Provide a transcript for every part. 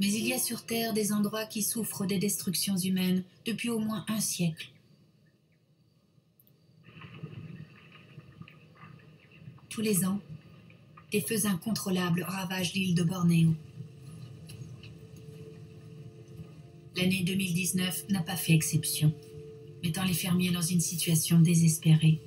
Mais il y a sur Terre des endroits qui souffrent des destructions humaines depuis au moins un siècle. Tous les ans, des feux incontrôlables ravagent l'île de Bornéo. L'année 2019 n'a pas fait exception, mettant les fermiers dans une situation désespérée.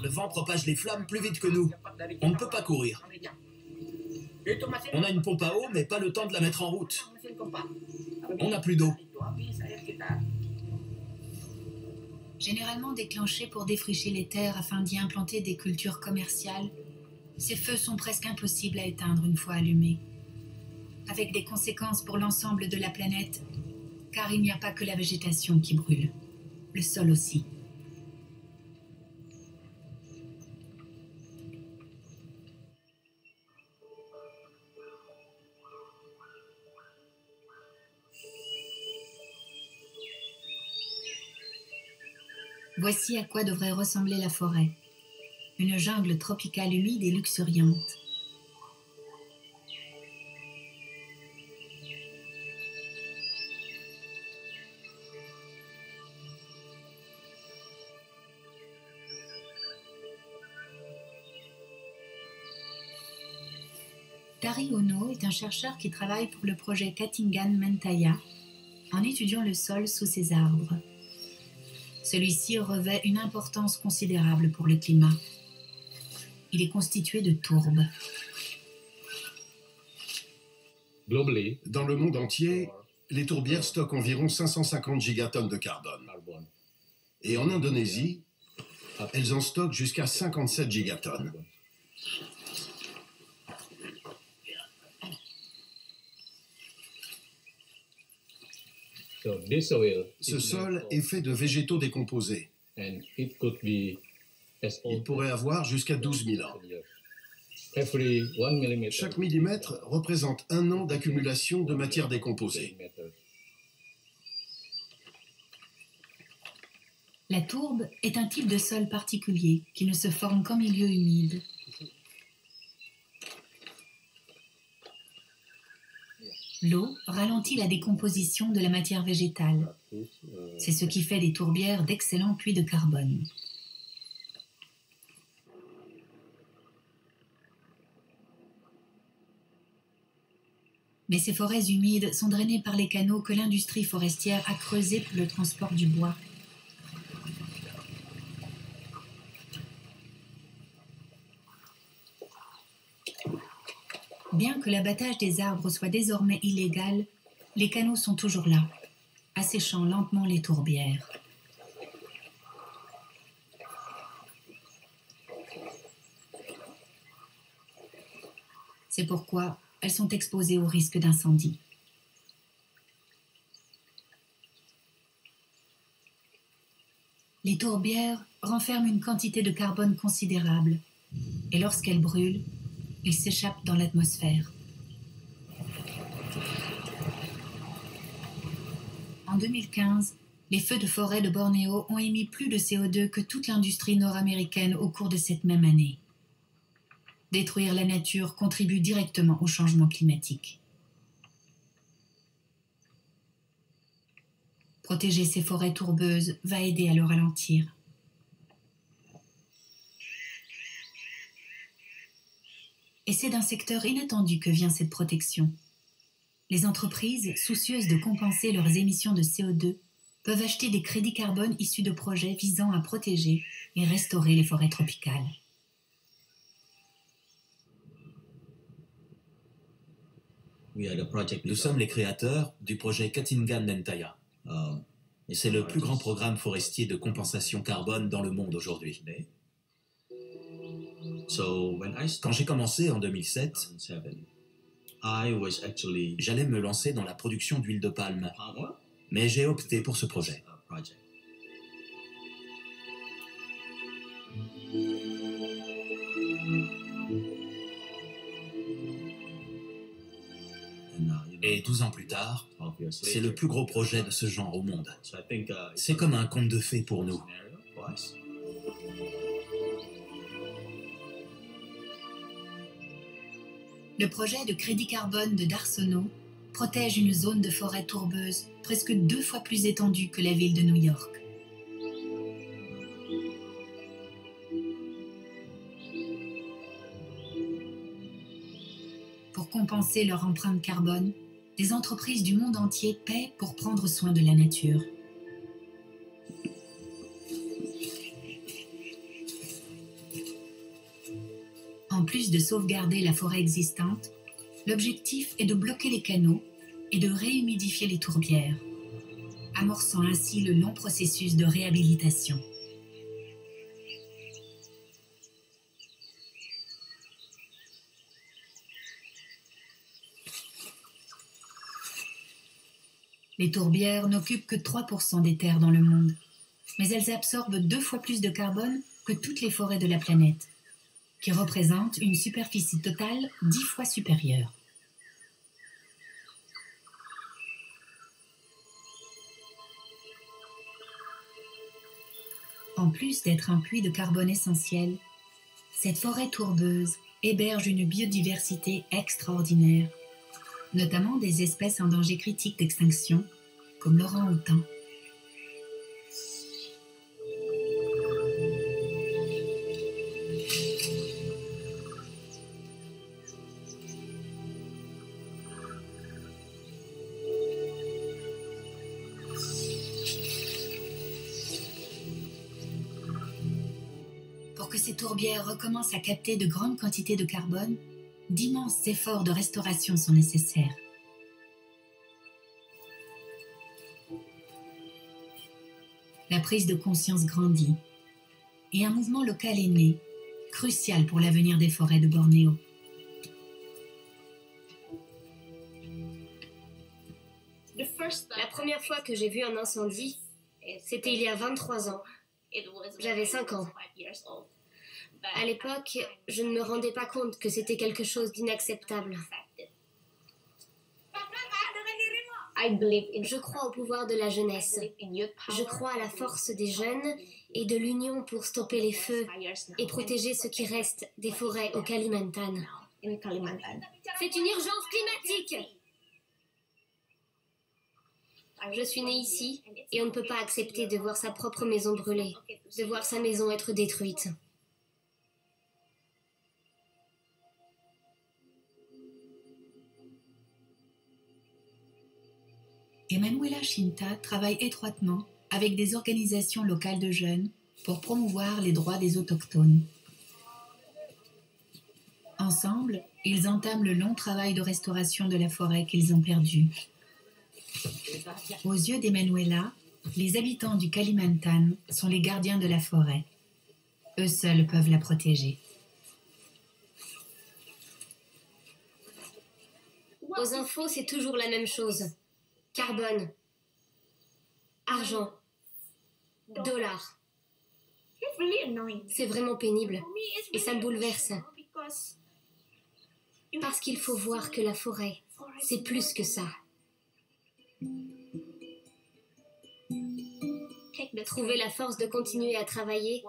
Le vent propage les flammes plus vite que nous. On ne peut pas courir. On a une pompe à eau, mais pas le temps de la mettre en route. On n'a plus d'eau. Généralement déclenchés pour défricher les terres afin d'y implanter des cultures commerciales, ces feux sont presque impossibles à éteindre une fois allumés, avec des conséquences pour l'ensemble de la planète, car il n'y a pas que la végétation qui brûle, le sol aussi. Voici à quoi devrait ressembler la forêt. Une jungle tropicale humide et luxuriante. Tari Ono est un chercheur qui travaille pour le projet Katingan Mentaya en étudiant le sol sous ses arbres. Celui-ci revêt une importance considérable pour le climat. Il est constitué de tourbes. Dans le monde entier, les tourbières stockent environ 550 gigatonnes de carbone. Et en Indonésie, elles en stockent jusqu'à 57 gigatonnes. Ce sol est fait de végétaux décomposés. Il pourrait avoir jusqu'à 12 000 ans. Chaque millimètre représente 1 an d'accumulation de matière décomposée. La tourbe est un type de sol particulier qui ne se forme qu'en milieu humide. L'eau ralentit la décomposition de la matière végétale. C'est ce qui fait des tourbières d'excellents puits de carbone. Mais ces forêts humides sont drainées par les canaux que l'industrie forestière a creusés pour le transport du bois. Bien que l'abattage des arbres soit désormais illégal, les canaux sont toujours là, asséchant lentement les tourbières. C'est pourquoi elles sont exposées au risque d'incendie. Les tourbières renferment une quantité de carbone considérable, et lorsqu'elles brûlent, ils s'échappent dans l'atmosphère. En 2015, les feux de forêt de Bornéo ont émis plus de CO2 que toute l'industrie nord-américaine au cours de cette même année. Détruire la nature contribue directement au changement climatique. Protéger ces forêts tourbeuses va aider à le ralentir. Et c'est d'un secteur inattendu que vient cette protection. Les entreprises, soucieuses de compenser leurs émissions de CO2, peuvent acheter des crédits carbone issus de projets visant à protéger et restaurer les forêts tropicales. Nous sommes les créateurs du projet Katingan Mentaya. Et c'est le plus grand programme forestier de compensation carbone dans le monde aujourd'hui. Quand j'ai commencé en 2007, j'allais me lancer dans la production d'huile de palme, mais j'ai opté pour ce projet. Et 12 ans plus tard, c'est le plus gros projet de ce genre au monde. C'est comme un conte de fées pour nous. Le projet de crédit carbone de d'Arsenault protège une zone de forêt tourbeuse presque 2 fois plus étendue que la ville de New York. Pour compenser leur empreinte carbone, des entreprises du monde entier paient pour prendre soin de la nature. En plus de sauvegarder la forêt existante, l'objectif est de bloquer les canaux et de réhumidifier les tourbières, amorçant ainsi le long processus de réhabilitation. Les tourbières n'occupent que 3% des terres dans le monde, mais elles absorbent 2 fois plus de carbone que toutes les forêts de la planète, qui représente une superficie totale 10 fois supérieure. En plus d'être un puits de carbone essentiel, cette forêt tourbeuse héberge une biodiversité extraordinaire, notamment des espèces en danger critique d'extinction, comme l'orang-outan. Pour que ces tourbières recommencent à capter de grandes quantités de carbone, d'immenses efforts de restauration sont nécessaires. La prise de conscience grandit et un mouvement local est né, crucial pour l'avenir des forêts de Bornéo. La première fois que j'ai vu un incendie, c'était il y a 23 ans. J'avais 5 ans. À l'époque, je ne me rendais pas compte que c'était quelque chose d'inacceptable. Je crois au pouvoir de la jeunesse. Je crois à la force des jeunes et de l'union pour stopper les feux et protéger ce qui reste des forêts au Kalimantan. C'est une urgence climatique! Je suis née ici et on ne peut pas accepter de voir sa propre maison brûler, de voir sa maison être détruite. Emanuela Shinta travaille étroitement avec des organisations locales de jeunes pour promouvoir les droits des autochtones. Ensemble, ils entament le long travail de restauration de la forêt qu'ils ont perdue. Aux yeux d'Emanuela, les habitants du Kalimantan sont les gardiens de la forêt. Eux seuls peuvent la protéger. Aux infos, c'est toujours la même chose. Carbone, argent, dollars. C'est vraiment pénible et ça me bouleverse. Parce qu'il faut voir que la forêt, c'est plus que ça. Trouver la force de continuer à travailler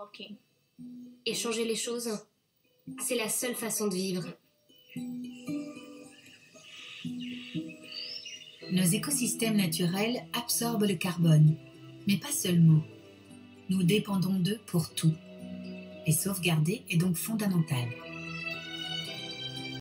et changer les choses, c'est la seule façon de vivre. Nos écosystèmes naturels absorbent le carbone, mais pas seulement. Nous dépendons d'eux pour tout. Les sauvegarder est donc fondamental.